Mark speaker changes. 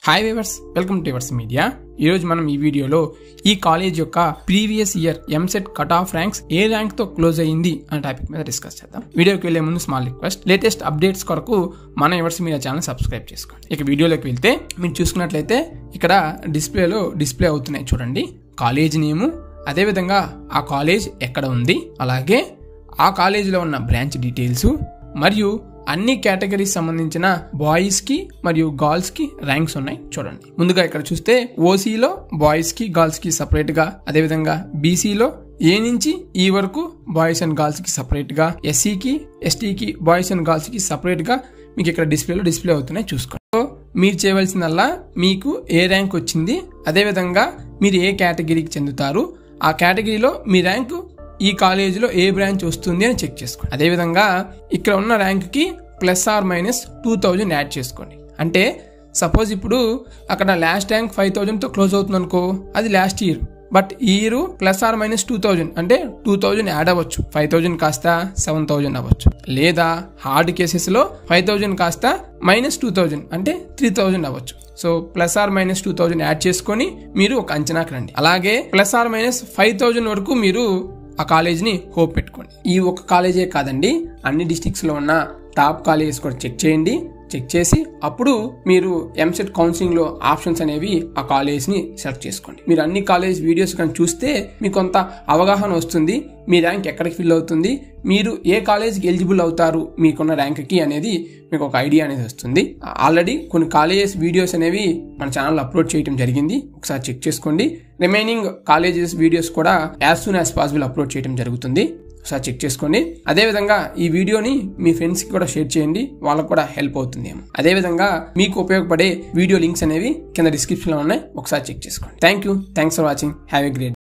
Speaker 1: Hi viewers, welcome to yours media. ఈరోజు మనం ఈ వీడియోలో ఈ కాలేజ్ యొక్క previous year EAMCET cut off ranks ఏ ర్యాంక్ తో క్లోజ్ అయ్యింది అనే టాపిక్ మీద డిస్కస్ చేద్దాం. వీడియోకి వెళ్లే ముందు స్మాల్ రిక్వెస్ట్, లేటెస్ట్ అప్డేట్స్ కొరకు మన యువర్స్ మీడియా ఛానల్ సబ్స్క్రైబ్ చేసుకోండి. ఇక వీడియోలోకి వెళ్తే మీరు చూసుకున్నట్లయితే ఇక్కడ డిస్ప్లే అవుతున్నాయి చూడండి, కాలేజ్ నేము, అదేవిధంగా ఆ కాలేజ్ ఎక్కడ ఉంది, అలాగే ఆ కాలేజీలో ఉన్న బ్రాంచ్ డీటెయిల్స్ మరియు అన్ని కేటగిరీస్ సంబంధించిన బాయ్స్ కి మరియు గర్ల్స్ కి ర్యాంక్స్ ఉన్నాయి చూడండి. ముందుగా ఇక్కడ చూస్తే ఓసీలో బాయ్స్ కి గర్ల్స్ కి సపరేట్ గా, అదేవిధంగా బీసీలో ఏ నుంచి ఈ వరకు బాయ్స్ అండ్ గర్ల్స్ కి సపరేట్ గా, ఎస్సీకి ఎస్టీకి బాయ్స్ అండ్ గర్ల్స్ కి సపరేట్ గా మీకు ఇక్కడ డిస్ప్లే అవుతున్నాయి చూసుకోండి. సో మీరు చేయవలసిందల్లా మీకు ఏ ర్యాంక్ వచ్చింది, అదేవిధంగా మీరు ఏ కేటగిరీకి చెందుతారు, ఆ కేటగిరీలో మీ ర్యాంకు ఈ కాలేజీలో ఏ బ్రాంచ్ వస్తుంది అని చెక్ చేసుకోండి. అదేవిధంగా ఇక్కడ ఉన్న ర్యాంక్కి +/- 2000 యాడ్ చేసుకోండి. అంటే సపోజ్ ఇప్పుడు అక్కడ లాస్ట్ ర్యాంక్ 5000తో క్లోజ్ అవుతుంది అనుకో, అది లాస్ట్ ఇయర్, బట్ ఈ ఇయర్ +/- 2000 అంటే 2000 యాడ్ అవ్వచ్చు, 5000 కాస్త 7000 అవ్వచ్చు, లేదా హార్డ్ కేసెస్ లో 5000 కాస్త -2000 అంటే 3000 అవ్వచ్చు. సో +/- 2000 యాడ్ చేసుకొని మీరు ఒక అంచనాకి రండి. అలాగే +/- 5000 వరకు మీరు ఆ కాలేజ్ని హోప్ పెట్టుకోండి. ఈ ఒక కాలేజే కాదండి, అన్ని డిస్ట్రిక్ట్స్ లో ఉన్న టాప్ కాలేజెస్ కూడా చెక్ చేయండి. చెక్ చేసి అప్పుడు మీరు ఎంసెట్ కౌన్సిలింగ్ లో ఆప్షన్స్ అనేవి ఆ కాలేజ్ ని సెలెక్ట్ చేసుకోండి. మీరు అన్ని కాలేజ్ వీడియోస్ కానీ చూస్తే మీకు కొంత అవగాహన వస్తుంది, మీ ర్యాంక్ ఎక్కడికి ఫిల్ అవుతుంది, మీరు ఏ కాలేజ్కి ఎలిజిబుల్ అవుతారు మీకున్న ర్యాంక్కి అనేది మీకు ఒక ఐడియా అనేది వస్తుంది. ఆల్రెడీ కొన్ని కాలేజెస్ వీడియోస్ అనేవి మన ఛానల్లో అప్లోడ్ చేయడం జరిగింది, ఒకసారి చెక్ చేసుకోండి. రిమైనింగ్ కాలేజెస్ వీడియోస్ కూడా as soon as possible upload చేయడం జరుగుతుంది, ఒకసారి చెక్ చేసుకోండి. అదేవిధంగా ఈ వీడియోని మీ ఫ్రెండ్స్ కి కూడా షేర్ చేయండి, వాళ్ళకు కూడా హెల్ప్ అవుతుందేమో. అదేవిధంగా మీకు ఉపయోగపడే వీడియో లింక్స్ అనేవి కింద డిస్క్రిప్షన్ లో ఉన్నాయి, ఒకసారి చెక్ చేసుకోండి. Thanks for watching, have a great.